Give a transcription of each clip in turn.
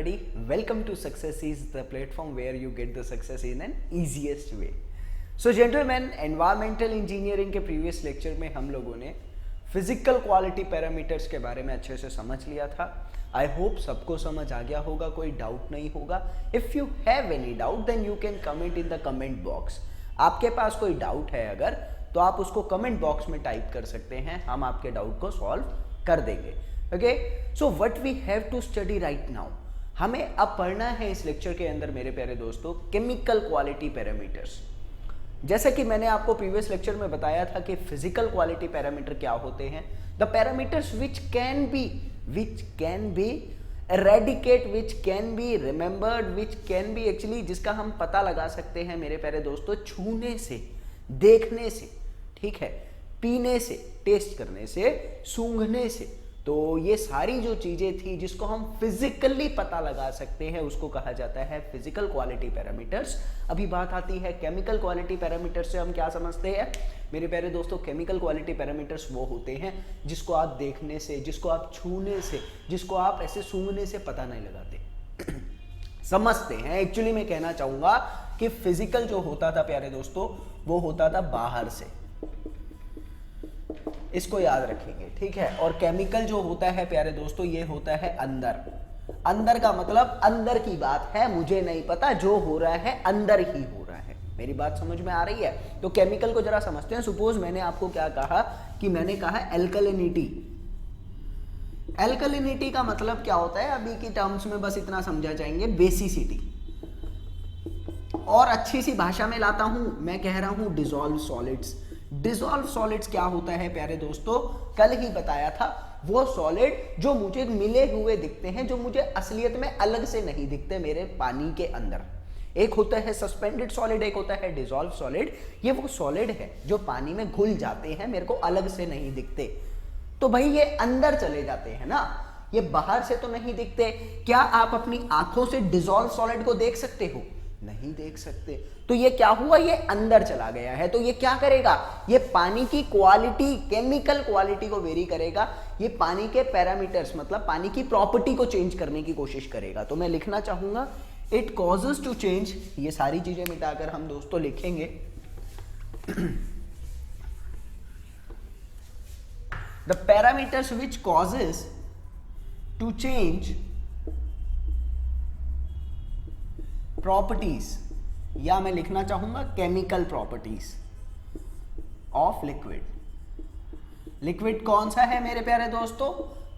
everybody, welcome to Success is the platform where you get the success in an easiest way. So gentlemen, environmental engineering के previous lecture में हम लोगों ने physical quality parameters के बारे में अच्छे से समझ लिया था. I hope सबको समझ आ गया होगा, कोई डाउट नहीं होगा. If you have any doubt then you can comment in the comment box. आपके पास कोई डाउट है अगर तो आप उसको कमेंट बॉक्स में टाइप कर सकते हैं, हम आपके डाउट को सॉल्व कर देंगे. Okay, so what we have to study right now. हमें अब पढ़ना है इस लेक्चर के अंदर मेरे प्यारे दोस्तों केमिकल क्वालिटी पैरामीटर्स. जैसा कि मैंने आपको प्रीवियस लेक्चर में बताया था कि फिजिकल क्वालिटी पैरामीटर क्या होते हैं. The parameters which can be eradicate, which can be remembered, which can be actually जिसका हम पता लगा सकते हैं मेरे प्यारे दोस्तों छूने से, देखने से, ठीक है, पीने से, टेस्ट करने से, सूंघने से. तो ये सारी जो चीजें थी जिसको हम फिजिकली पता लगा सकते हैं उसको कहा जाता है फिजिकल क्वालिटी पैरामीटर्स. अभी बात आती है केमिकल क्वालिटी पैरामीटर्स से हम क्या समझते हैं मेरे प्यारे दोस्तों. केमिकल क्वालिटी पैरामीटर्स वो होते हैं जिसको आप देखने से, जिसको आप छूने से, जिसको आप ऐसे सूंघने से पता नहीं लगाते समझते हैं. एक्चुअली मैं कहना चाहूंगा कि फिजिकल जो होता था प्यारे दोस्तों वो होता था बाहर से, इसको याद रखेंगे, ठीक है. और केमिकल जो होता है प्यारे दोस्तों ये होता है अंदर. अंदर का मतलब अंदर की बात है, मुझे नहीं पता, जो हो रहा है अंदर ही हो रहा है. मेरी बात समझ में आ रही है. तो केमिकल को जरा समझते हैं. सपोज मैंने आपको क्या कहा कि मैंने कहा एल्कलिनिटी. एल्कलिनिटी का मतलब क्या होता है अभी की टर्म्स में बस इतना समझा जाएंगे, बेसिसिटी. और अच्छी सी भाषा में लाता हूं, मैं कह रहा हूं डिसॉल्व सॉलिड्स. डिसॉल्व सॉलिड्स क्या होता है प्यारे दोस्तों, कल ही बताया था. वो सॉलिड जो मुझे मिले हुए दिखते हैं, जो मुझे असलियत में अलग से नहीं दिखते मेरे पानी के अंदर. एक होता है सस्पेंडेड सॉलिड, एक होता है डिसॉल्व सॉलिड. ये वो सॉलिड है जो पानी में घुल जाते हैं, मेरे को अलग से नहीं दिखते. तो भाई ये अंदर चले जाते हैं ना, ये बाहर से तो नहीं दिखते. क्या आप अपनी आंखों से डिसॉल्व सॉलिड को देख सकते हो? नहीं देख सकते. तो ये क्या हुआ, ये अंदर चला गया है. तो ये क्या करेगा, ये पानी की क्वालिटी, केमिकल क्वालिटी को वेरी करेगा. ये पानी के पैरामीटर्स मतलब पानी की प्रॉपर्टी को चेंज करने की कोशिश करेगा. तो मैं लिखना चाहूंगा इट कॉजेज टू चेंज. ये सारी चीजें मिटाकर हम दोस्तों लिखेंगे the parameters which causes to change properties, या मैं लिखना चाहूंगा chemical properties of liquid. Liquid कौन सा है मेरे प्यारे दोस्तों?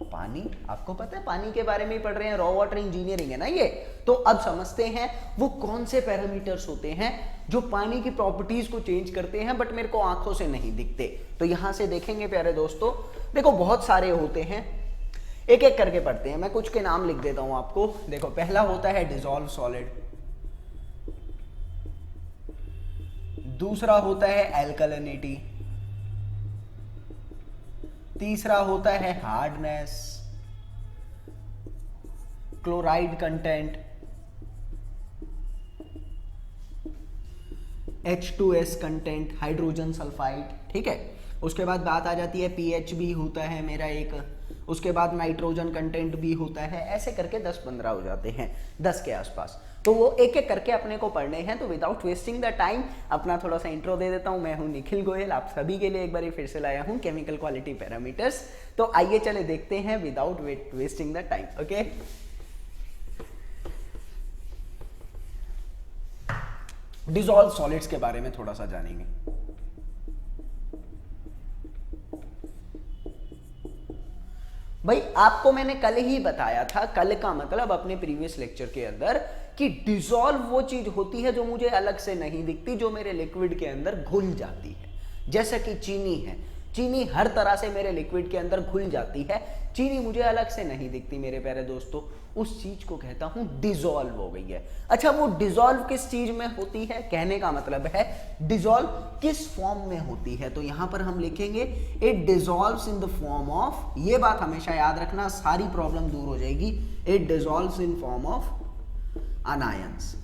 पानी. आपको पता है पानी के बारे में ही पढ़ रहे हैं, रॉ वाटर इंजीनियरिंग है ना ये. तो अब समझते हैं वो कौन से पैरामीटर्स होते हैं जो पानी की प्रॉपर्टीज को चेंज करते हैं बट मेरे को आंखों से नहीं दिखते. तो यहां से देखेंगे प्यारे दोस्तों, देखो बहुत सारे होते हैं, एक एक करके पढ़ते हैं. मैं कुछ के नाम लिख देता हूं आपको. देखो पहला होता है डिसॉल्व सॉलिड, दूसरा होता है एल्कलिनिटी, तीसरा होता है hardness, chloride content, H2S content, hydrogen sulphide, ठीक है. उसके बाद बात आ जाती है पीएच भी होता है मेरा एक, उसके बाद नाइट्रोजन कंटेंट भी होता है. ऐसे करके 10-15 हो जाते हैं, 10 के आसपास. तो वो एक एक करके अपने को पढ़ने हैं. तो विदाउट वेस्टिंग द टाइम अपना थोड़ा सा इंट्रो दे देता हूं. मैं हूं निखिल गोयल, आप सभी के लिए एक बार फिर से लाया हूं केमिकल क्वालिटी पैरामीटर्स. तो आइए चले देखते हैं without wasting the time. Okay, dissolve solids के बारे में थोड़ा सा जानेंगे. भाई आपको मैंने कल ही बताया था, कल का मतलब अपने प्रीवियस लेक्चर के अंदर, कि डिसॉल्व वो चीज होती है जो मुझे अलग से नहीं दिखती, जो मेरे लिक्विड के अंदर घुल जाती है. जैसे कि चीनी है, चीनी हर तरह से मेरे लिक्विड के अंदर घुल जाती है. चीनी मुझे अलग से नहीं दिखती मेरे प्यारे दोस्तों, उस चीज को कहता हूं डिसॉल्व हो गई है. अच्छा, वो डिसॉल्व किस चीज में होती है, कहने का मतलब है डिसॉल्व किस फॉर्म में होती है. तो यहां पर हम लिखेंगे it dissolves in the form of, ये बात हमेशा याद रखना, सारी प्रॉब्लम दूर हो जाएगी. It dissolves in form of anions,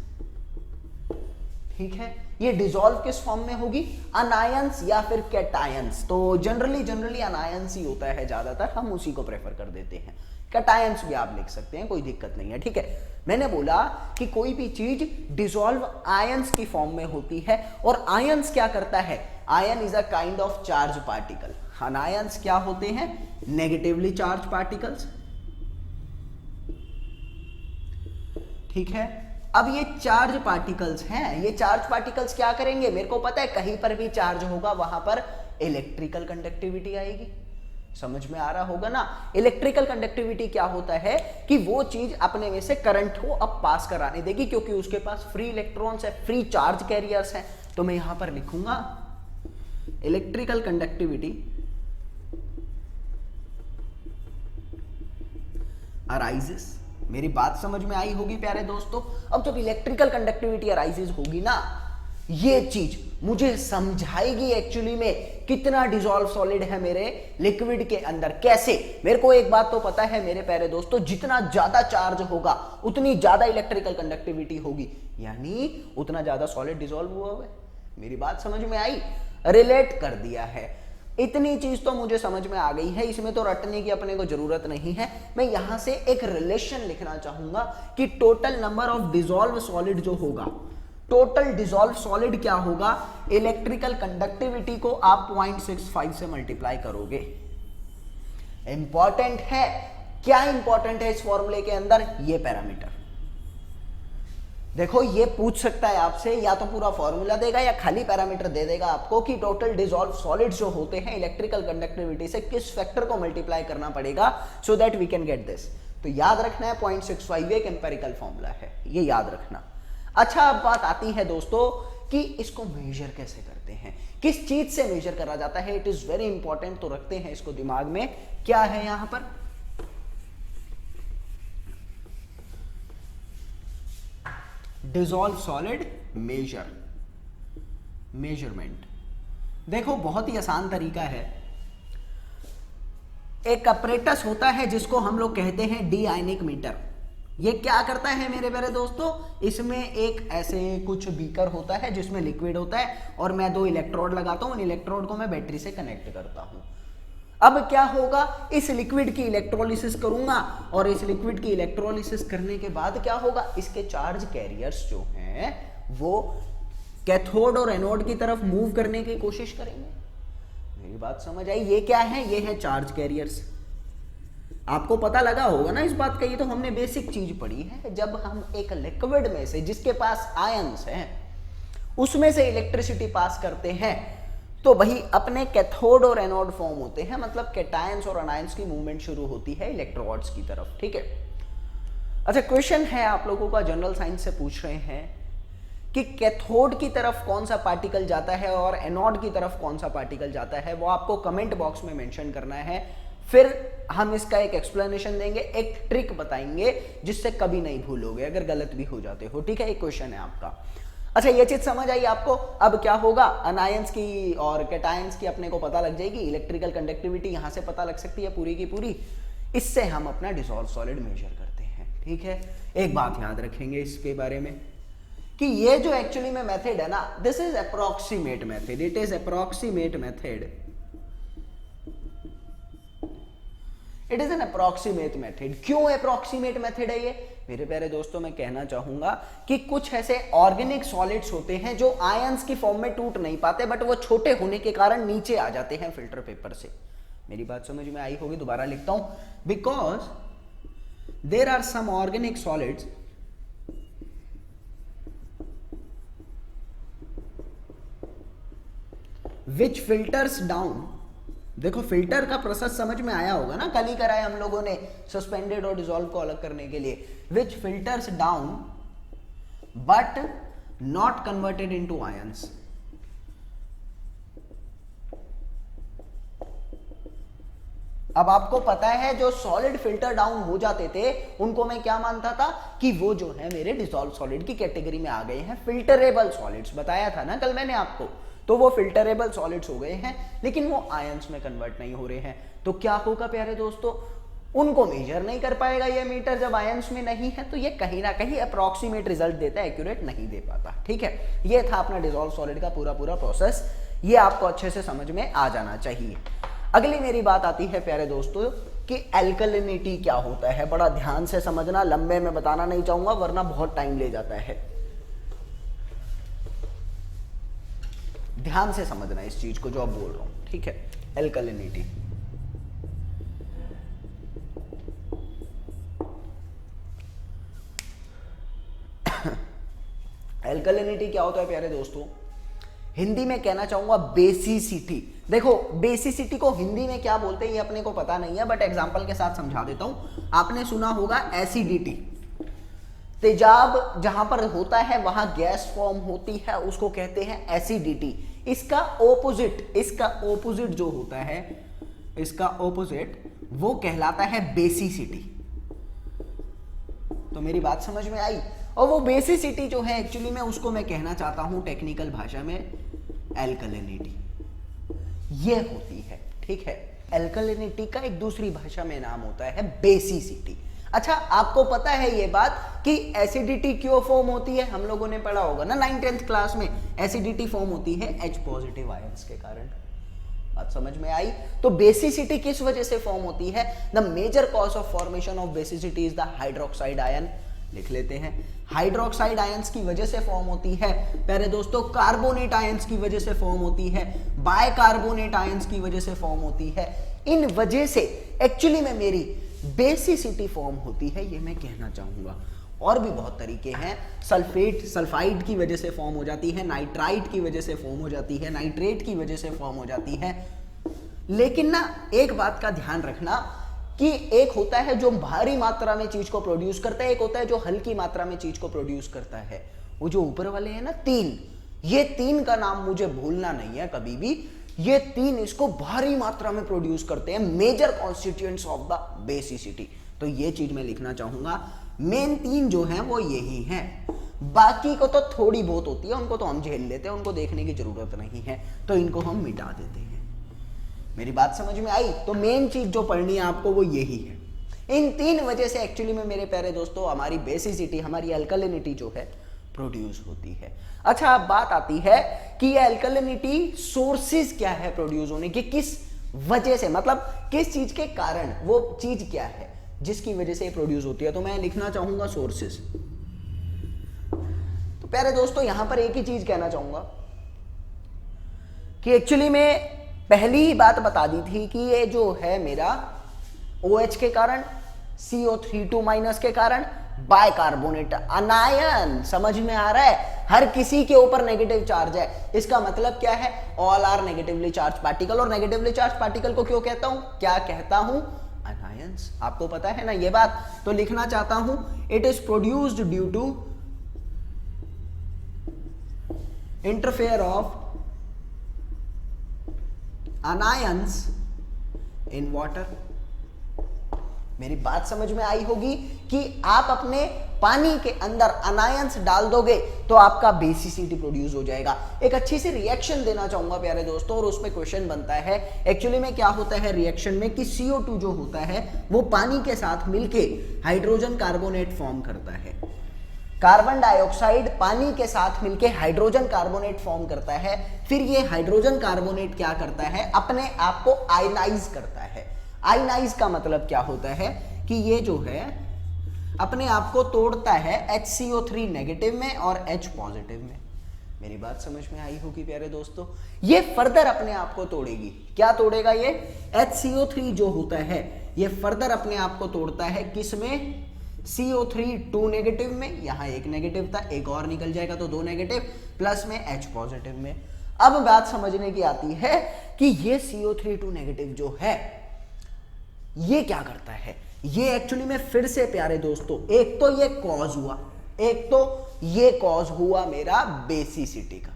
ठीक है. ये डिसॉल्व किस फॉर्म में होगी, अनायंस या फिर कैटायंस। तो जनरली अनायंस ही होता है ज्यादातर, हम उसी को प्रेफर कर देते हैं। कैटायंस भी आप लिख सकते हैं, कोई दिक्कत नहीं है, ठीक है। मैंने बोला कि कोई भी चीज डिसॉल्व आयंस की फॉर्म में होती है, और आयंस क्या करता है, ion is a kind of charge particle. Anions क्या होते हैं, नेगेटिवली चार्ज पार्टिकल्स, ठीक है। अब ये चार्ज पार्टिकल्स हैं, ये चार्ज पार्टिकल्स क्या करेंगे, मेरे को पता है कहीं पर भी चार्ज होगा वहां पर इलेक्ट्रिकल कंडक्टिविटी आएगी। समझ में आ रहा होगा ना। इलेक्ट्रिकल कंडक्टिविटी क्या होता है कि वो चीज अपने में से करंट को अब पास कराने देगी, क्योंकि उसके पास फ्री इलेक्ट्रॉन्स है, फ्री चार्ज कैरियर्स हैं। तो मैं यहां पर लिखूंगा इलेक्ट्रिकल कंडक्टिविटी अराइजेस। मेरी बात समझ में आई होगी प्यारे दोस्तों। अब जब इलेक्ट्रिकल कंडक्टिविटी अराइजेस होगी ना, ये चीज मुझे समझाएगी एक्चुअली में कितना डिसॉल्व सॉलिड है मेरे लिक्विड के अंदर। कैसे, मेरे को एक बात तो पता है मेरे प्यारे दोस्तों, जितना ज्यादा चार्ज होगा उतनी ज्यादा इलेक्ट्रिकल कंडक्टिविटी होगी, यानी उतना ज्यादा सॉलिड डिसॉल्व हुआ है। मेरी बात समझ में आई, रिलेट कर दिया है। इतनी चीज तो मुझे समझ में आ गई है, इसमें तो रटने की अपने को जरूरत नहीं है। मैं यहां से एक रिलेशन लिखना चाहूंगा कि total number of dissolve solid जो होगा, टोटल डिसॉल्व सॉलिड क्या होगा, इलेक्ट्रिकल कंडक्टिविटी को आप 0.65 से मल्टीप्लाई करोगे। इंपॉर्टेंट है, क्या इंपॉर्टेंट है इस फॉर्मूले के अंदर, ये पैरामीटर। देखो ये पूछ सकता है आपसे, या तो पूरा फॉर्मूला देगा या खाली पैरामीटर दे देगा आपको कि टोटल डिसॉल्व सॉलिड्स जो होते हैं इलेक्ट्रिकल कंडक्टिविटी से किस फैक्टर को मल्टीप्लाई करना पड़ेगा, so that we can get this. तो याद रखना है 0.65 एक एम्पेरिकल फॉर्मूला है, ये याद रखना। अच्छा, अब बात आती है दोस्तों कि इसको मेजर कैसे करते हैं, किस चीज से मेजर करा जाता है। इट इज वेरी इंपॉर्टेंट, तो रखते हैं इसको दिमाग में। क्या है यहां पर, डिसॉल्व सॉलिड मेजरमेंट। देखो बहुत ही आसान तरीका है। एक अपरेटस होता है जिसको हम लोग कहते हैं डी आयनिक मीटर। ये क्या करता है मेरे प्यारे दोस्तों, इसमें एक ऐसे कुछ बीकर होता है जिसमें लिक्विड होता है, और मैं 2 इलेक्ट्रोड लगाता हूं, उन इलेक्ट्रोड को मैं बैटरी से कनेक्ट करता हूं। अब क्या होगा, इस लिक्विड की इलेक्ट्रोलिसिस करूंगा, और इस लिक्विड की इलेक्ट्रोलिसिस करने के बाद क्या होगा, इसके चार्ज कैरियर्स जो हैं वो कैथोड और एनोड की तरफ मूव करने की कोशिश करेंगे। मेरी बात समझ आई, ये क्या है, ये है चार्ज कैरियर्स। आपको पता लगा होगा ना इस बात का, ये तो हमने बेसिक चीज पढ़ी है। जब हम एक लिक्विड में से जिसके पास आयंस हैं उसमें से इलेक्ट्रिसिटी पास करते हैं, तो वही अपने कैथोड और एनोड फॉर्म होते हैं, मतलब कैटायंस और अनायंस की मूवमेंट शुरू होती है इलेक्ट्रोड्स की तरफ, ठीक है। अच्छा, क्वेश्चन है आप लोगों का, जनरल साइंस से पूछ रहे हैं कि कैथोड की तरफ कौन सा पार्टिकल जाता है और एनोड की तरफ कौन सा पार्टिकल जाता है, वो आपको कमेंट बॉक्स में मेंशन करना है। फिर हम इसका एक एक्सप्लेनेशन देंगे, एक ट्रिक बताएंगे जिससे कभी नहीं भूलोगे अगर गलत भी हो जाते हो, ठीक है। एक क्वेश्चन है आपका। अच्छा, ये चीज समझ आई आपको। अब क्या होगा, अनायंस की और कैटायंस की अपने को पता लग जाएगी, इलेक्ट्रिकल कंडक्टिविटी यहां से पता लग सकती है पूरी की पूरी। इससे हम अपना डिसॉल्व सॉलिड मेजर करते हैं, ठीक है। एक बात याद रखेंगे इसके बारे में कि ये जो एक्चुअली में मेथड है ना, this is approximate method, it is approximate method, it is an approximate method. क्यों अप्रोक्सीमेट मेथड है ये मेरे प्यारे दोस्तों, मैं कहना चाहूंगा कि कुछ ऐसे ऑर्गेनिक सॉलिड्स होते हैं जो आयंस की फॉर्म में टूट नहीं पाते, बट वो छोटे होने के कारण नीचे आ जाते हैं फिल्टर पेपर से। मेरी बात समझ में आई होगी, दोबारा लिखता हूं। Because there are some organic solids which filters down. देखो फिल्टर का प्रोसेस समझ में आया होगा ना, कल ही कराया हम लोगों ने सस्पेंडेड और डिसॉल्व को अलग करने के लिए। Which filters down but not converted into ions. अब आपको पता है जो सॉलिड फिल्टर डाउन हो जाते थे उनको मैं क्या मानता था कि वो जो है मेरे डिसॉल्व सॉलिड की कैटेगरी में आ गए हैं, फिल्टरेबल सॉलिड्स, बताया था ना कल मैंने आपको। तो वो फिल्टरेबल सॉलिड्स हो गए हैं, लेकिन वो आयंस में कन्वर्ट नहीं हो रहे हैं। तो क्या होगा प्यारे दोस्तों, उनको मेजर नहीं कर पाएगा ये मीटर जब आयंस में नहीं है, तो ये कहीं ना कहीं अप्रोक्सीमेट रिजल्ट देता है, एक्यूरेट नहीं दे पाता। ठीक है, ये था अपना डिसॉल्व सॉलिड का पूरा प्रोसेस, ये आपको अच्छे से समझ में आ जाना चाहिए। अगली मेरी बात आती है प्यारे दोस्तों कि एल्कलिनिटी क्या होता है। बड़ा ध्यान से समझना, लंबे में बताना नहीं चाहूंगा वरना बहुत टाइम ले जाता है। ध्यान से समझना इस चीज को जो अब बोल रहा हूं, ठीक है। एल्कलिनिटी, एल्कलिनिटी क्या होता है प्यारे दोस्तों, हिंदी में कहना चाहूंगा बेसिसिटी। देखो बेसिसिटी को हिंदी में क्या बोलते हैं ये अपने को पता नहीं है, बट एग्जांपल के साथ समझा देता हूं। आपने सुना होगा एसिडिटी, तेजाब जहां पर होता है वहां गैस फॉर्म होती है, उसको कहते हैं एसिडिटी। इसका ओपोजिट जो होता है, इसका ओपोजिट वो कहलाता है बेसिसिटी। तो मेरी बात समझ में आई। और वो बेसिसिटी जो है एक्चुअली में उसको मैं कहना चाहता हूं टेक्निकल भाषा में एल्कलिनिटी, ये होती है। ठीक है, एल्कलिनिटी का एक दूसरी भाषा में नाम होता है बेसिसिटी। अच्छा, आपको पता है ये बात कि एसिडिटी क्यों फॉर्म होती है? हम लोगों ने पढ़ा होगा ना 9th क्लास में, एसिडिटी फॉर्म होती है H पॉजिटिव आयंस के कारण। बात समझ में आई? तो बेसिसिटी किस वजह से फॉर्म होती है? The major cause of formation of basicity is the hydroxide ion. लिख लेते हैं, हाइड्रोक्साइड आयंस की वजह से फॉर्म होती है प्यारे दोस्तों, कार्बोनेट आयंस की वजह से फॉर्म होती है, बायकार्बोनेट आयंस की वजह से फॉर्म होती है। इन वजह से एक्चुअली में मेरी बेसिसिटी फॉर्म होती है, ये मैं कहना चाहूंगा। और भी बहुत तरीके हैं, सल्फाइड की वजह से फॉर्म हो जाती है, नाइट्राइट की वजह से फॉर्म हो जाती है, नाइट्रेट की वजह से फॉर्म हो जाती है। लेकिन ना एक बात का ध्यान रखना कि एक होता है जो भारी मात्रा में चीज को प्रोड्यूस करता है, एक होता है जो हल्की मात्रा में चीज को प्रोड्यूस करता है। वो जो ऊपर वाले हैं ना तीन, ये तीन का नाम मुझे भूलना नहीं है कभी भी। ये तीन इसको भारी मात्रा में प्रोड्यूस करते हैं, major constituents of the basicity. तो ये चीज मैं लिखना चाहूंगा, मेन तीन जो है वो यही हैं। बाकी को तो थोड़ी बहुत होती है, उनको तो हम झेल लेते हैं, उनको देखने की जरूरत नहीं है, तो इनको हम मिटा देते हैं। मेरी बात समझ में आई? तो मेन चीज जो पढ़नी है आपको वो यही है। इन तीन वजह से एक्चुअली में मेरे प्यारे दोस्तों हमारी बेसिसिटी, हमारी अल्कलिनिटी जो है प्रोड्यूस होती है। अच्छा, अब बात आती है कि ये अल्कलिनिटी सोर्सेज क्या है प्रोड्यूस होने की, किस वजह से, मतलब किस चीज के कारण, वो चीज क्या है जिसकी वजह से प्रोड्यूस होती है। तो मैं लिखना चाहूंगा सोर्सेज। तो प्यारे दोस्तों यहां पर एक ही चीज कहना चाहूंगा कि एक्चुअली में पहली ही बात बता दी थी कि ये जो है मेरा OH के कारण, CO3 के कारण, बायकार्बोनेट अनायन, समझ में आ रहा है? हर किसी के ऊपर नेगेटिव चार्ज है। इसका मतलब क्या है? All are negatively charge particle. और नेगेटिवली चार्ज पार्टिकल को क्यों कहता हूं, क्या कहता हूं? अनायंस। आपको पता है ना ये बात? तो लिखना चाहता हूं, it is produced due to interfere of anions in water. मेरी बात समझ में आई होगी कि आप अपने पानी के अंदर अनायंस डाल दोगे तो आपका बेसिसिटी प्रोड्यूस हो जाएगा। एक अच्छी सी रिएक्शन देना चाहूंगा प्यारे दोस्तों, और उसमें क्वेश्चन बनता है एक्चुअली में क्या होता है रिएक्शन में कि CO2 जो होता है वो पानी के साथ मिलके हाइड्रोजन कार्बोनेट फॉर्म करता है। कार्बन डाइऑक्साइड पानी के साथ मिलके हाइड्रोजन कार्बोनेट फॉर्म करता है। फिर ये हाइड्रोजन कार्बोनेट क्या करता है? अपने आप को आयनाइज करता है। आयनाइज का मतलब क्या होता है कि ये जो है अपने आप को तोड़ता है HCO3 नेगेटिव में और H पॉजिटिव में। मेरी बात समझ में आई होगी प्यारे दोस्तों? ये फर्दर अपने आप को तोड़ेगी। क्या तोड़ेगा ये? HCO3 जो होता है ये फर्दर अपने आप को तोड़ता है किसमें? CO3 2 नेगेटिव में, यहां एक नेगेटिव था, एक और निकल जाएगा तो 2 नेगेटिव, प्लस में H पॉजिटिव में। अब बात समझने की आती है कि ये CO3 2 नेगेटिव जो है ये क्या करता है? ये एक्चुअली में फिर से प्यारे दोस्तों, एक तो ये कॉज हुआ, एक तो ये कॉज हुआ मेरा बेसिसिटी का।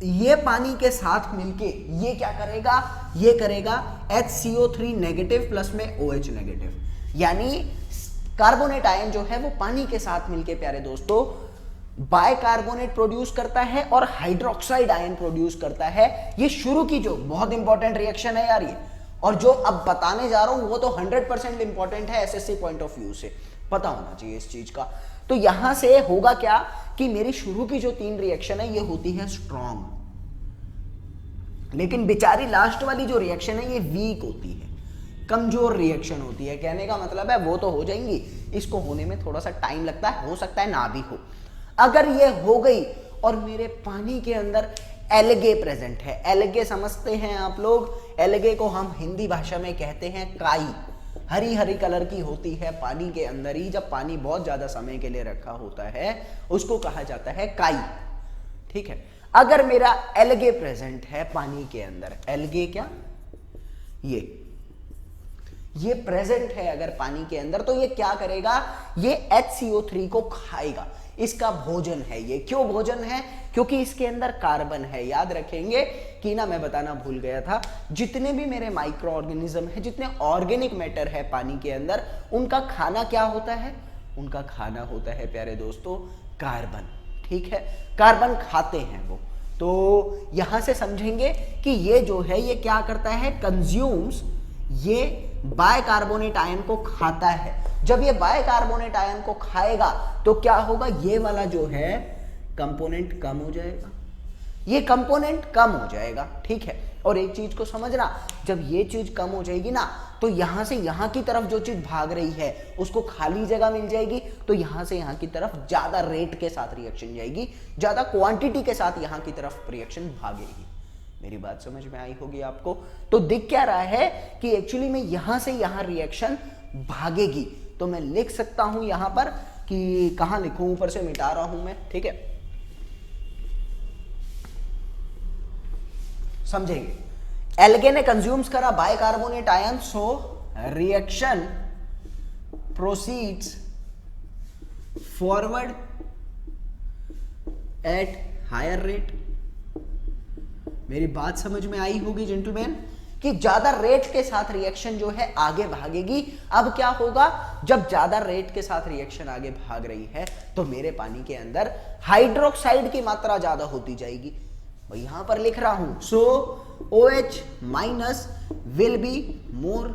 ये पानी के साथ मिलके ये क्या करेगा? ये करेगा HCO3 नेगेटिव प्लस में OH नेगेटिव, यानी कार्बोनेट आयन जो है वो पानी के साथ मिलके प्यारे दोस्तों बायकार्बोनेट प्रोड्यूस करता है और हाइड्रोक्साइड आयन प्रोड्यूस करता है। ये शुरू की जो बहुत इंपॉर्टेंट रिएक्शन है यार ये, और जो अब बताने जा रहा हूं वो तो 100% इंपॉर्टेंट है एसएससी पॉइंट ऑफ व्यू से, पता होना चाहिए इस चीज का। तो यहां से होगा क्या कि मेरी शुरू की जो 3 रिएक्शन है ये होती है स्ट्रॉन्ग, लेकिन बेचारी लास्ट वाली जो रिएक्शन है ये वीक होती है, कमजोर रिएक्शन होती है। कहने का मतलब है वो तो हो जाएंगी, इसको होने में थोड़ा सा टाइम लगता है, हो सकता है ना भी हो। अगर ये हो गई और मेरे पानी के अंदर एलगे प्रेजेंट है, एलगे समझते हैं आप लोग, एलगे को हम हिंदी भाषा में कहते हैं काई, हरी हरी कलर की होती है पानी के अंदर ही, जब पानी बहुत ज्यादा समय के लिए रखा होता है उसको कहा जाता है काई, ठीक है। अगर मेरा एलगे प्रेजेंट है पानी के अंदर, एलगे क्या, ये प्रेजेंट है अगर पानी के अंदर, तो ये क्या करेगा, ये HCO3 को खाएगा, इसका भोजन है ये। क्यों भोजन है, क्योंकि इसके अंदर कार्बन है। याद रखेंगे कि ना, मैं बताना भूल गया था, जितने भी मेरे माइक्रो ऑर्गेनिज्म है, जितने ऑर्गेनिक मैटर है पानी के अंदर, उनका खाना क्या होता है, उनका खाना होता है प्यारे दोस्तों कार्बन, ठीक है, कार्बन खाते हैं वो। तो यहां से समझेंगे कि ये जो है ये क्या करता है, कंज्यूम्स, ये बायकार्बोनेट आयन को खाता है। जब ये बायकार्बोनेट आयन को खाएगा तो क्या होगा, ये वाला जो है कंपोनेंट कम हो जाएगा, ये कंपोनेंट कम हो जाएगा, ठीक है। और एक चीज को समझना, जब ये चीज कम हो जाएगी ना, तो यहां से यहां की तरफ जो चीज भाग रही है उसको खाली जगह मिल जाएगी, तो यहां से यहां की तरफ ज्यादा रेट के साथ रिएक्शन जाएगी, ज्यादा क्वांटिटी के साथ यहां की तरफ रिएक्शन भागेगी। मेरी बात समझ में आई होगी आपको। तो दिख क्या रहा है कि एक्चुअली में यहां से यहां रिएक्शन भागेगी। तो मैं लिख सकता हूं यहां पर कि कहां लिखूं, ऊपर से मिटा रहा हूं मैं, ठीक है, समझेंगे। एल्गे ने कंज्यूम्स करा bicarbonate ion, so reaction proceeds forward at higher rate. मेरी बात समझ में आई होगी जेंटलमैन कि ज्यादा रेट के साथ रिएक्शन जो है आगे भागेगी। अब क्या होगा, जब ज्यादा रेट के साथ रिएक्शन आगे भाग रही है तो मेरे पानी के अंदर हाइड्रोक्साइड की मात्रा ज्यादा होती जाएगी। मैं यहां पर लिख रहा हूं, सो OH minus will be more,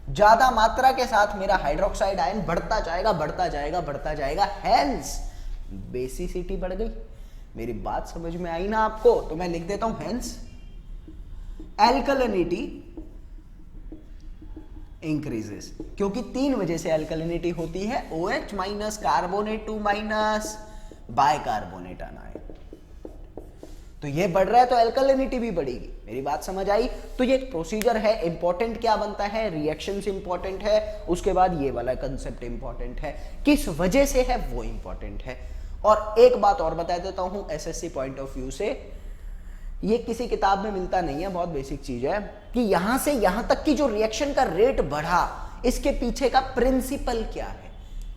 ज्यादा मात्रा के साथ मेरा हाइड्रोक्साइड आयन बढ़ता जाएगा, बढ़ता जाएगा, बढ़ता जाएगा, हेंस बेसिसिटी बढ़ गई। मेरी बात समझ में आई ना आपको, तो मैं लिख देता हूं हेंस एल्कलिनिटी इंक्रीजेस, क्योंकि 3 वजह से एल्कलिनिटी होती है, OH minus, carbonate 2 minus, bicarbonate anion. तो ये बढ़ रहा है तो एल्कलिनिटी भी बढ़ेगी। मेरी बात समझ आई। तो ये एक प्रोसीजर है। इंपॉर्टेंट क्या बनता है, रिएक्शंस इंपॉर्टेंट है, उसके बाद ये वाला कंसेप्ट इंपॉर्टेंट है, किस वजह से है वो इंपॉर्टेंट है। और एक बात और बता देता हूं एसएससी पॉइंट ऑफ व्यू से, ये किसी किताब में मिलता नहीं है, बहुत बेसिक चीज है, कि यहां से यहां तक की जो रिएक्शन का रेट बढ़ा, इसके पीछे का प्रिंसिपल क्या है।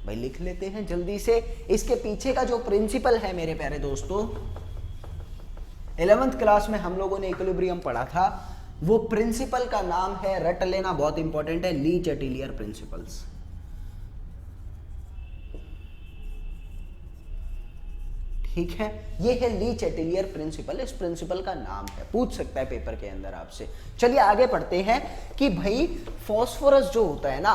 भाई लिख लेते हैं जल्दी से। इसके पीछे का जो प्रिंसिपल है मेरे प्यारे दोस्तों, 11th क्लास में हम लोगों ने इक्विलिब्रियम पढ़ा था, वो प्रिंसिपल का नाम है, रट लेना बहुत इंपॉर्टेंट है, ली चैटिलियर प्रिंसिपल्स। ठीक है, ये है ली चैटिलियर प्रिंसिपल, इस प्रिंसिपल का नाम है, पूछ सकता है पेपर के अंदर आपसे। चलिए आगे पढ़ते हैं कि भाई फास्फोरस जो होता है ना,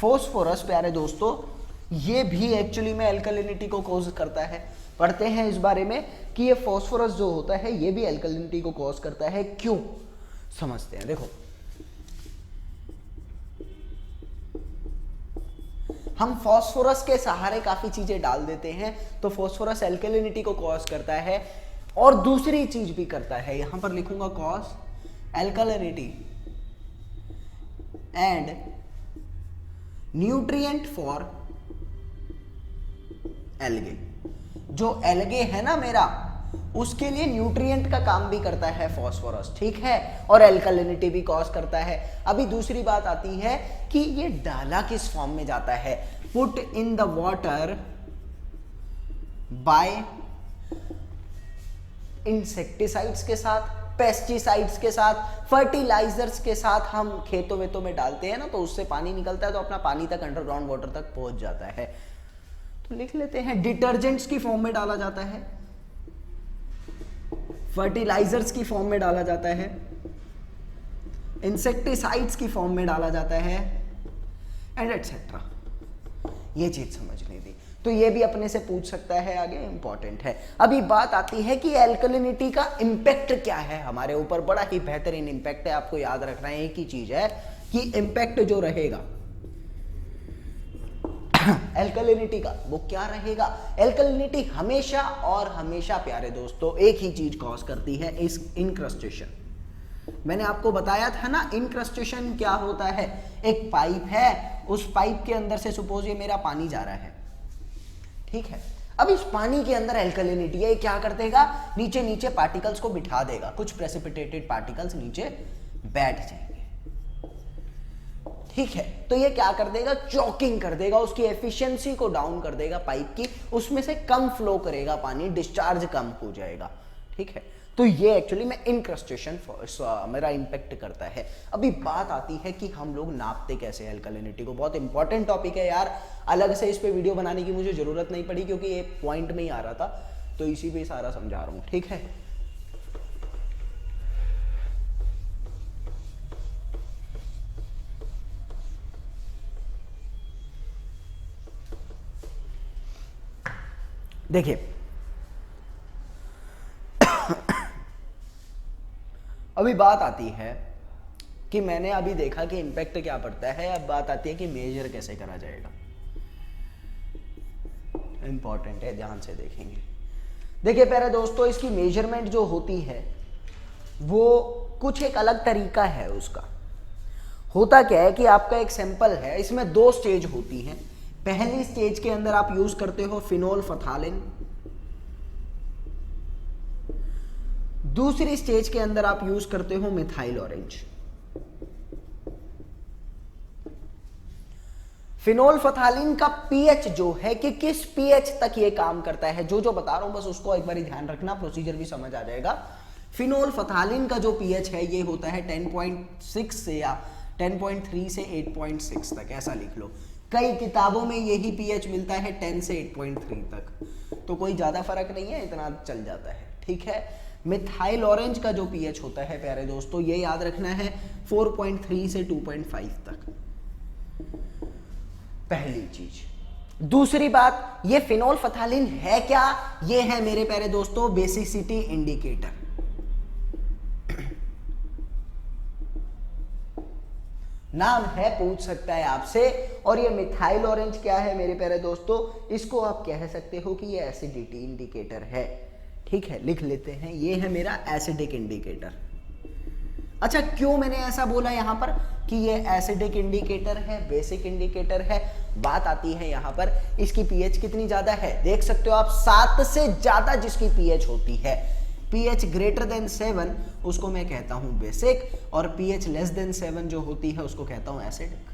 फास्फोरस प्यारे दोस्तों ये भी एक्चुअली में एल्कलिनिटी को कॉज करता है। पढ़ते हैं इस बारे में कि ये फास्फोरस जो होता है ये भी एल्कलिनिटी को कॉज करता है। क्यों, समझते हैं। देखो हम फास्फोरस के सहारे काफी चीजें डाल देते हैं, तो फास्फोरस एल्कलिनिटी को कॉज करता है और दूसरी चीज भी करता है, यहां पर लिखूंगा cause alkalinity and nutrient for algae. जो एल्गे है ना मेरा, उसके लिए न्यूट्रिएंट का काम भी करता है फास्फोरस, ठीक है, और एल्कलिनिटी भी कॉज करता है। अभी दूसरी बात आती है कि ये डाला किस फॉर्म में जाता है, put in the water bye insecticides के साथ, पेस्टिसाइड्स के साथ, फर्टिलाइजर्स के साथ हम खेतों वेतों में डालते हैं ना, तो उससे पानी निकलता है, तो अपना पानी तक अंडरग्राउंड वाटर तक पहुंच जाता है। तो लिख लेते हैं डिटर्जेंट्स की फॉर्म में डाला जाता है, फर्टिलाइजर्स की फॉर्म में डाला जाता है, इंसेक्टिसाइड्स की फॉर्म में डाला जाता है, एंड एटसेट्रा। ये चीज समझनी थी, तो ये भी अपने से पूछ सकता है आगे, इंपॉर्टेंट है। अभी बात आती है कि एल्कलिनिटी का इम्पैक्ट क्या है हमारे ऊपर। बड़ा ही बेहतरीन इम्पैक्ट है, आपको याद रखना है एक ही चीज है कि इम्पैक्ट जो रहेगा एल्कलिनिटी का वो क्या रहेगा। एल्कलिनिटी हमेशा और हमेशा प्यारे दोस्तों एक ही चीज कॉज करती है, इस इनक्रस्टेशन। मैंने आपको बताया था ना, इनक्रस्टेशन क्या होता है। एक पाइप है, उस पाइप के अंदर से सपोज ये मेरा पानी जा रहा है, ठीक है। अब इस पानी के अंदर एल्कलिनिटी है, क्या कर देगा, नीचे नीचे पार्टिकल्स को बिठा देगा, कुछ प्रेसिपिटेटेड पार्टिकल्स नीचे बैठ जाएंगे, ठीक है। तो ये क्या कर देगा, चॉकिंग कर देगा, उसकी एफिशिएंसी को डाउन कर देगा पाइप की, उसमें से कम फ्लो करेगा पानी, डिस्चार्ज कम हो जाएगा, ठीक है। तो ये एक्चुअली में इनक्रस्टेशन मेरा इंपैक्ट करता है। अभी बात आती है कि हम लोग नापते कैसे एल्कलिनिटी को। बहुत इंपॉर्टेंट टॉपिक है यार, अलग से इस पे वीडियो बनाने की मुझे जरूरत नहीं पड़ी क्योंकि ये पॉइंट में ही आ रहा था, तो इसी पे सारा समझा रहा हूं, ठीक है। देखिए अभी बात आती है कि मैंने अभी देखा कि इंपैक्ट क्या पड़ता है, अब बात आती है कि मेजर कैसे करा जाएगा। इंपॉर्टेंट है, ध्यान से देखेंगे। देखिए प्यारे दोस्तों, इसकी मेजरमेंट जो होती है वो कुछ एक अलग तरीका है उसका। होता क्या है कि आपका एक सैंपल है, इसमें दो स्टेज होती हैं। पहली स्टेज के अंदर आप यूज करते हो फिनोल फथालिन, दूसरी स्टेज के अंदर आप यूज करते हो मिथाइल ऑरेंज। फिनोल फथालिन का पीएच जो है कि किस पीएच तक ये काम करता है, जो बता रहा हूं बस उसको एक बार ध्यान रखना, प्रोसीजर भी समझ आ जाएगा। फिनोल फथालिन का जो पीएच है ये होता है 10.6 से या 10.3 से 8.6 तक, ऐसा लिख लो। कई किताबों में यही पीएच मिलता है 10 से 8.3 तक, तो कोई ज्यादा फर्क नहीं है, इतना चल जाता है, ठीक है। मिथाइल ऑरेंज का जो पीएच होता है प्यारे दोस्तों, ये याद रखना है 4.3 से 2.5 तक, पहली चीज। दूसरी बात, ये फिनोल फथालिन है क्या, ये है मेरे प्यारे दोस्तों बेसिसिटी इंडिकेटर। नाम है, पूछ सकता है आपसे। और ये मिथाइल ऑरेंज क्या है मेरे प्यारे दोस्तों, इसको आप कह सकते हो कि ये एसिडिटी इंडिकेटर है, ठीक है। लिख लेते हैं, ये है मेरा एसिडिक इंडिकेटर। अच्छा, क्यों मैंने ऐसा बोला यहां पर कि ये एसिडिक इंडिकेटर है, बेसिक इंडिकेटर है। बात आती है यहां पर इसकी पीएच कितनी ज्यादा है, देख सकते हो आप 7 से ज्यादा जिसकी पीएच होती है, पीएच ग्रेटर देन 7 उसको मैं कहता हूं बेसिक, और पीएच लेस देन 7 जो होती है उसको कहता हूं एसिडिक।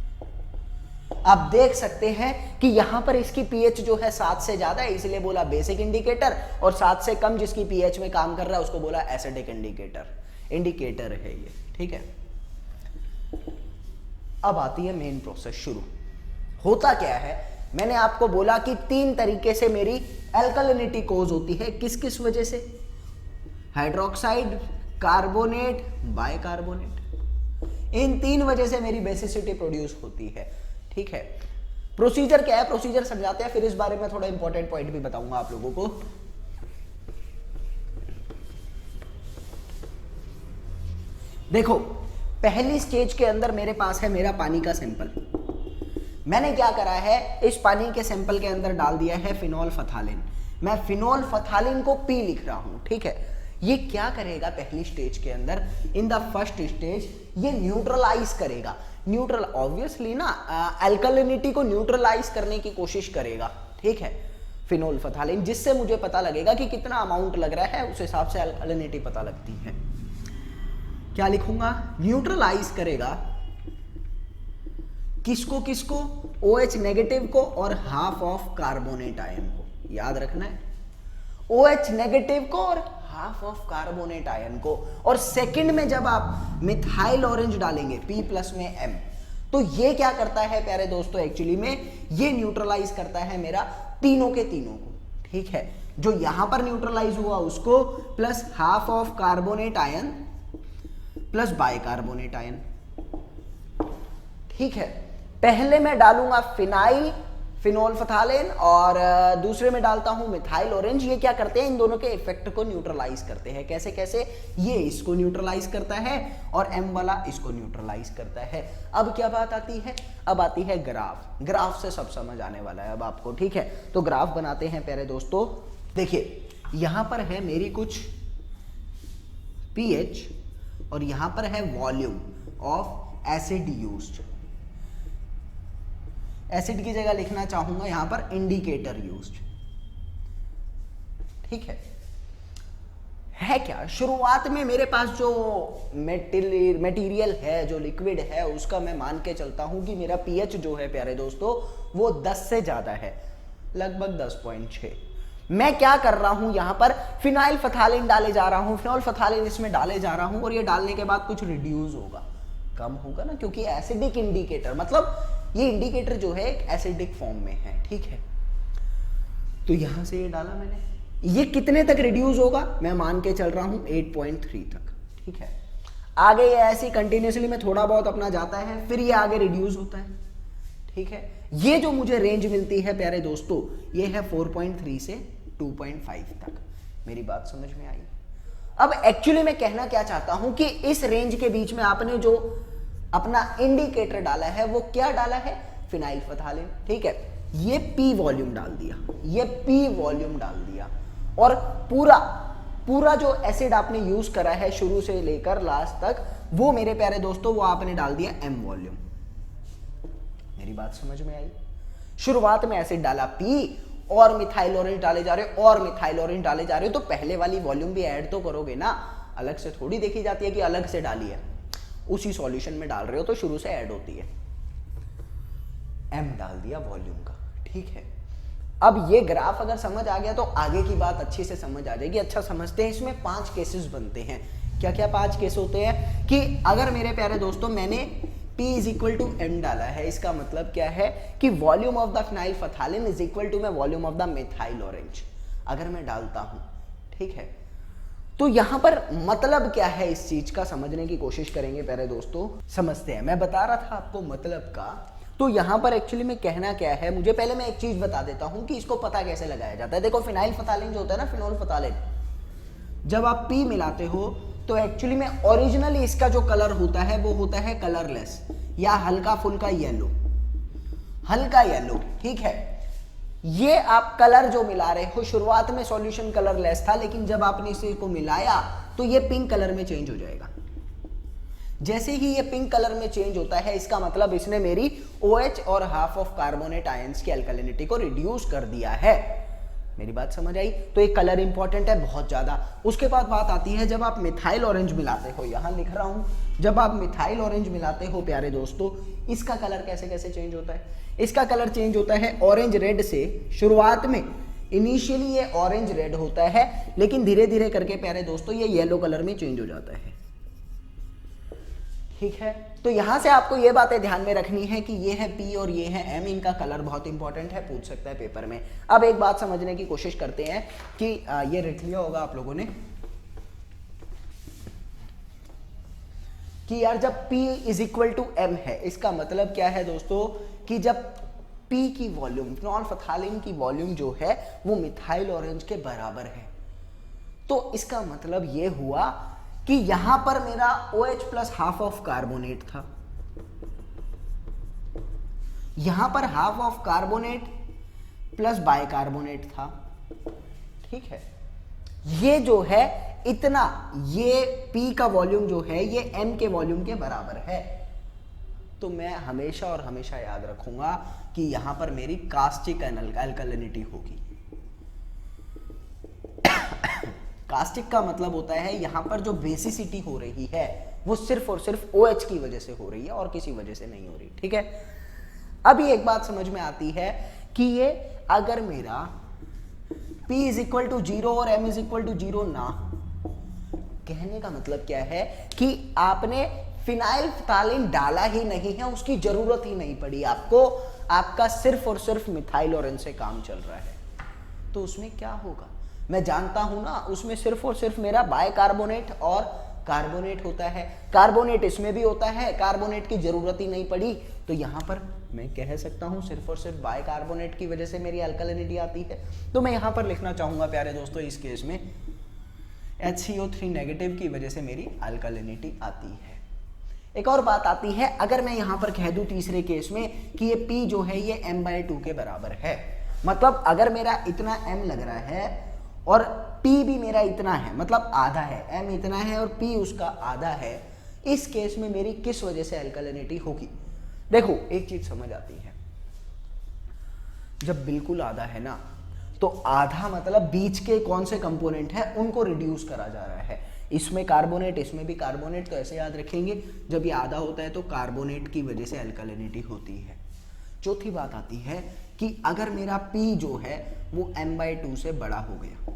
आप देख सकते हैं कि यहां पर इसकी पीएच जो है 7 से ज्यादा है, इसलिए बोला बेसिक इंडिकेटर, और 7 से कम जिसकी पीएच में काम कर रहा है उसको बोला एसिडिक इंडिकेटर है ये, ठीक है। अब आती है मेन प्रोसेस शुरू। होता क्या है, मैंने आपको बोला कि 3 तरीके से मेरी एल्कलिनिटी कोज होती है। किस किस वजह से, हाइड्रोक्साइड, कार्बोनेट, बाइकार्बोनेट, इन 3 वजह से मेरी बेसिसिटी प्रोड्यूस होती है, ठीक है। प्रोसीजर क्या है, प्रोसीजर समझाते हैं, फिर इस बारे में थोड़ा इंपॉर्टेंट पॉइंट भी बताऊंगा आप लोगों को। देखो, पहली स्टेज के अंदर मेरे पास है मेरा पानी का सैंपल। मैंने क्या करा है, इस पानी के सैंपल के अंदर डाल दिया है फिनोल फथालिन। मैं फिनोल फथालिन को पी लिख रहा हूं, ठीक है। ये क्या करेगा पहली स्टेज के अंदर, इन द फर्स्ट स्टेज ये न्यूट्रलाइज करेगा। न्यूट्रल ऑब्वियसली ना, एल्कलिनिटी को न्यूट्रलाइज करने की कोशिश करेगा, ठीक है, फिनोल फथालिन, जिससे मुझे पता लगेगा कि कितना अमाउंट लग रहा है, उस हिसाब से एल्कलिनिटी पता लगती है। क्या लिखूंगा, न्यूट्रलाइज करेगा किसको किसको, OH नेगेटिव को और हाफ ऑफ कार्बोनेट आयन को, याद रखना है, OH नेगेटिव को और हाफ ऑफ कार्बोनेट आयन को। और सेकंड में जब आप मिथाइल ऑरेंज डालेंगे P+ में M, तो ये क्या करता है प्यारे दोस्तों, एक्चुअली में ये न्यूट्रलाइज करता है मेरा तीनों के तीनों को, ठीक है। जो यहां पर न्यूट्रलाइज हुआ उसको, plus half of carbonate ion plus bicarbonate ion. ठीक है, पहले मैं डालूंगा फिनाइल फिनोल फथालेन और दूसरे में डालता हूं मिथाइल ऑरेंज। ये क्या करते हैं, इन दोनों के इफेक्ट को न्यूट्रलाइज करते हैं। कैसे कैसे, ये इसको न्यूट्रलाइज करता है और M वाला इसको न्यूट्रलाइज करता है। अब क्या बात आती है, अब आती है ग्राफ। ग्राफ से सब समझ आने वाला है अब आपको। ठीक है, तो ग्राफ बनाते हैं प्यारे दोस्तों। देखिए यहां पर है मेरी कुछ pH और यहां पर है volume of acid used. Acid की जगह लिखना चाहूंगा यहां पर इंडिकेटर यूज्ड। ठीक है क्या, शुरुआत में मेरे पास जो मटेरियल है, जो लिक्विड है, उसका मैं मान के चलता हूं कि मेरा पीएच जो है प्यारे दोस्तों वो 10 से ज्यादा है, लगभग 10.6। मैं क्या कर रहा हूं, यहां पर फिनाइल फथालिन डाले जा रहा हूं, फिनोल फथालिन इसमें डाले जा रहा हूं और ये डालने के बाद कुछ रिड्यूस होगा, कम होगा ना, क्योंकि एसिडिक इंडिकेटर, मतलब ये इंडिकेटर जो है एक एसिडिक फॉर्म में है। ठीक है, तो यहां से ये डाला मैंने, ये कितने तक रिड्यूस होगा, मैं मान के चल रहा हूं 8.3 तक। ठीक है, आगे ये ऐसी कंटिन्यूसली में थोड़ा बहुत अपना जाता है, फिर ये आगे रिड्यूस होता है। ठीक है, ये जो मुझे रेंज मिलती है प्यारे दोस्तों, ये है 4.3 से 2.5 तक। मेरी बात समझ में आई। अब एक्चुअली मैं कहना क्या चाहता हूं कि इस रेंज के बीच में आपने जो अपना इंडिकेटर डाला है वो क्या डाला है, फिनाइल फथालिन। ठीक है, ये P वॉल्यूम डाल दिया, ये P वॉल्यूम डाल दिया और पूरा जो एसिड आपने यूज करा है शुरू से लेकर लास्ट तक, वो मेरे प्यारे दोस्तों वो आपने डाल दिया M वॉल्यूम। मेरी बात समझ में आई। शुरुआत में एसिड डाला P और मिथाइल ऑरेंज डाले जा रहे हो और मिथाइल ऑरेंज डाले जा रहे हो, तो पहले वाली वॉल्यूम भी ऐड तो करोगे ना, अलग से थोड़ी देखी जाती है कि अलग से डाली है, उसी सॉल्यूशन में डाल रहे हो तो शुरू से ऐड होती है। M डाल दिया वॉल्यूम का। ठीक है, अब ये ग्राफ अगर समझ आ गया तो आगे की बात अच्छी से समझ आ जाएगी। अच्छा समझते हैं, इसमें 5 केसेस बनते हैं। क्या क्या 5 केस होते हैं कि अगर मेरे प्यारे दोस्तों मैंने P is equal to M डाला है, इसका मतलब क्या है कि volume of the phenolphthalein is equal to मैं volume of the methyl orange अगर मैं डालता हूं। ठीक है, तो यहां पर मतलब क्या है इस चीज का समझने की कोशिश करेंगे प्यारे दोस्तों। समझते हैं, मैं बता रहा था आपको मतलब का, तो यहां पर एक्चुअली में कहना क्या है, मुझे पहले मैं एक चीज बता देता हूं कि इसको पता कैसे लगाया जाता है। देखो फिनाइल फथालिन जो होता है ना, फिनोल फथालिन, जब आप P मिलाते हो तो एक्चुअली में ओरिजिनली इसका जो कलर होता है वो होता है कलरलेस या हल्का फुल्का येलो, हल्का येलो। ठीक है, ये आप कलर जो मिला रहे हो, शुरुआत में सॉल्यूशन कलरलेस था, लेकिन जब आपने इसे को मिलाया तो ये पिंक कलर में चेंज हो जाएगा। जैसे ही ये पिंक कलर में चेंज होता है, इसका मतलब इसने मेरी OH और हाफ ऑफ कार्बोनेट आयंस की अल्कलिनिटी को रिड्यूस कर दिया है। मेरी बात समझ आई। तो एक कलर इंपॉर्टेंट है बहुत ज्यादा। उसके बाद बात आती है जब आप मिथाइल ऑरेंज मिलाते हो, यहां लिख रहा हूं, जब आप मिथाइल ऑरेंज मिलाते हो प्यारे दोस्तों, इसका कलर कैसे कैसे चेंज होता है। इसका कलर चेंज होता है ऑरेंज रेड से। शुरुआत में इनिशियली ये ऑरेंज रेड होता है, लेकिन धीरे धीरे करके प्यारे दोस्तों ये येलो कलर में चेंज हो जाता है। ठीक है, तो यहां से आपको ये बातें ध्यान में रखनी है कि ये है P और ये है M, इनका कलर बहुत इंपॉर्टेंट है, पूछ सकता है पेपर में। अब एक बात समझने की कोशिश करते हैं कि ये रख लिया होगा आप लोगों ने कि यार जब P is equal to M है, इसका मतलब क्या है दोस्तों कि जब P की वॉल्यूम, फिनोल फथालिन की वॉल्यूम जो है वो मिथाइल ऑरेंज के बराबर है, तो इसका मतलब ये हुआ कि यहां पर मेरा OH plus half of carbonate था, यहां पर half of carbonate plus bicarbonate था। ठीक है, ये जो है इतना, ये P का वॉल्यूम जो है ये M के वॉल्यूम के बराबर है। तो मैं हमेशा और हमेशा याद रखूंगा कि यहां पर मेरी कास्टिक अल्कलिनिटी होगी। कास्टिक का मतलब होता है यहां पर जो बेसिसिटी हो रही है वो सिर्फ और सिर्फ OH की वजह से हो रही है और किसी वजह से नहीं हो रही। ठीक है, अभी एक बात समझ में आती है कि ये अगर मेरा P इज इक्वल टू 0 और M इज इक्वल टू 0 ना हो, कहने का मतलब क्या है कि आपने फिनाइल फथालिन डाला ही नहीं है, उसकी जरूरत ही नहीं पड़ी आपको, आपका सिर्फ और सिर्फ मिथाइल ऑरेंज से काम चल रहा है, तो उसमें क्या होगा, मैं जानता हूं ना उसमें सिर्फ और सिर्फ मेरा बाइकार्बोनेट और कार्बोनेट होता है, कार्बोनेट इसमें भी होता है, कार्बोनेट की जरूरत ही नहीं पड़ी, तो यहां पर मैं कह सकता हूं सिर्फ और सिर्फ बाइकार्बोनेट की वजह से मेरी अल्कलिनिटी आती है। तो मैं यहां पर लिखना चाहूंगा प्यारे दोस्तों इस केस में HCO3 नेगेटिव की वजह से मेरी अल्कलिनिटी आती है। एक और बात आती है, अगर मैं यहां पर कह दूं तीसरे केस में कि ये P जो है ये m/2 के बराबर है, मतलब अगर मेरा इतना m लग रहा है और P भी मेरा इतना है, मतलब आधा है, m इतना है और P उसका आधा है, इस केस में मेरी किस वजह से अल्कलिनिटी होगी? देखो एक चीज समझ आती है, जब बिल्कुल आधा है ना तो आधा मतलब बीच के कौन से कंपोनेंट है उनको रिड्यूस करा जा रहा है, इसमें कार्बोनेट इसमें भी कार्बोनेट, तो ऐसे याद रखेंगे जब ये आधा होता है तो कार्बोनेट की वजह से अल्कलिनिटी होती है। चौथी बात आती है कि अगर मेरा P जो है वो m/2 से बड़ा हो गया,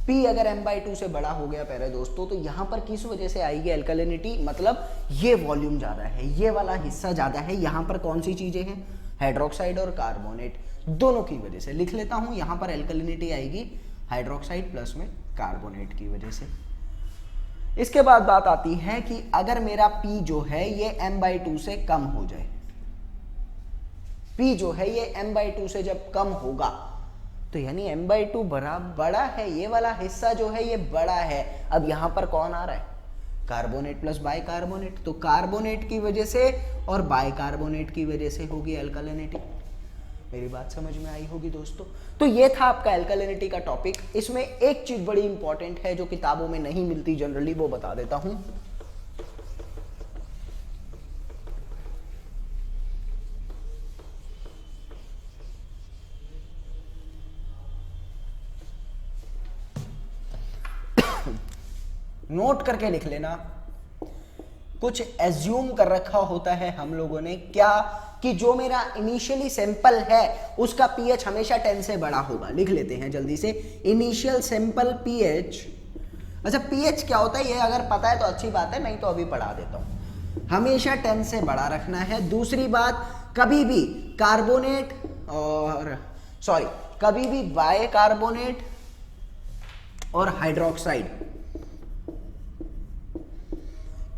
P अगर m/2 से बड़ा हो गया प्यारे दोस्तों, तो यहां पर किस वजह से आएगी अल्कलिनिटी? मतलब ये वॉल्यूम ज्यादा है, ये वाला हिस्सा ज्यादा है, यहां पर कौन सी चीजें हैं? हाइड्रोक्साइड और कार्बोनेट, दोनों की वजह से लिख लेता हूं, यहां पर अल्कलिनिटी आएगी हाइड्रोक्साइड प्लस में कार्बोनेट की वजह से। इसके बाद बात आती है कि अगर मेरा P जो है ये m/2 से कम हो जाए, P जो है ये m/2 से जब कम होगा तो यानी m/2 बड़ा है, ये वाला हिस्सा जो है ये बड़ा है, अब यहां पर कौन आ रहा है? कार्बोनेट प्लस बाइकार्बोनेट, तो कार्बोनेट की वजह से और बाइकार्बोनेट की वजह से होगी अल्कलिनिटी। मेरी बात समझ में आई होगी दोस्तों। तो ये था आपका अल्कलिनिटी का टॉपिक। इसमें एक चीज बड़ी इंपॉर्टेंट है जो किताबों में नहीं मिलती जनरली, वो बता देता हूं। नोट करके लिख लेना, कुछ एज्यूम कर रखा होता है हम लोगों ने क्या कि जो मेरा इनिशियली सैंपल है उसका पीएच हमेशा 10 से बड़ा होगा। लिख लेते हैं जल्दी से, इनिशियल सैंपल पीएच। अच्छा पीएच क्या होता है ये अगर पता है तो अच्छी बात है, नहीं तो अभी पढ़ा देता हूं। हमेशा 10 से बड़ा रखना है। दूसरी बात, कभी भी कार्बोनेट और कभी भी बाइकार्बोनेट और हाइड्रोक्साइड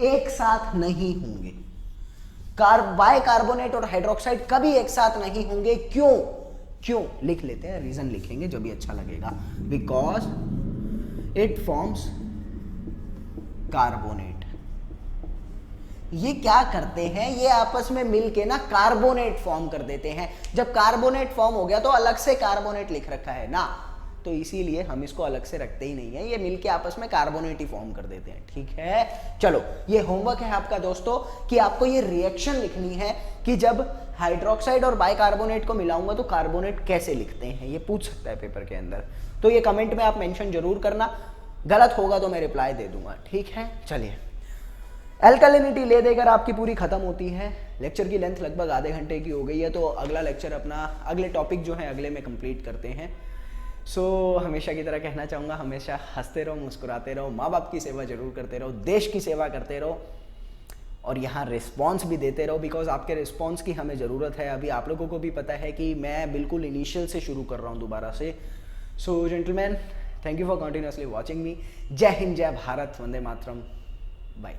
एक साथ नहीं होंगे। बाइकार्बोनेट और हाइड्रोक्साइड कभी एक साथ नहीं होंगे। क्यों लिख लेते हैं, रीजन लिखेंगे जो भी अच्छा लगेगा। Because it forms carbonate. ये क्या करते हैं, ये आपस में मिलके ना कार्बोनेट फॉर्म कर देते हैं। जब कार्बोनेट फॉर्म हो गया तो अलग से कार्बोनेट लिख रखा है ना, तो इसीलिए हम इसको अलग से रखते ही नहीं है, ये मिलके आपस में कार्बोनेट ही फॉर्म कर देते हैं। ठीक है, चलो ये होमवर्क है आपका दोस्तों कि आपको ये रिएक्शन लिखनी है कि जब हाइड्रोक्साइड और बाइकार्बोनेट को मिलाऊंगा तो कार्बोनेट कैसे लिखते हैं, ये पूछ सकता है पेपर के अंदर। तो ये कमेंट में आप मेंशन जरूर करना, गलत होगा तो मैं रिप्लाई दे दूंगा। ठीक है, चलिए अल्कलिनिटी ले देकर आपकी पूरी खत्म होती है। लेक्चर की लेंथ लगभग आधे घंटे की हो गई है, तो अगला लेक्चर अपना अगले टॉपिक जो है अगले में कंप्लीट करते हैं। हमेशा की तरह कहना चाहूँगा, हमेशा हंसते रहो, मुस्कुराते रहो, माँ बाप की सेवा जरूर करते रहो, देश की सेवा करते रहो और यहाँ रिस्पॉन्स भी देते रहो, बिकॉज आपके रिस्पॉन्स की हमें ज़रूरत है। अभी आप लोगों को भी पता है कि मैं बिल्कुल इनिशियल से शुरू कर रहा हूँ दोबारा से। So gentleman, thank you for continuously watching me. जय हिंद, जय भारत, वंदे मातरम, बाय।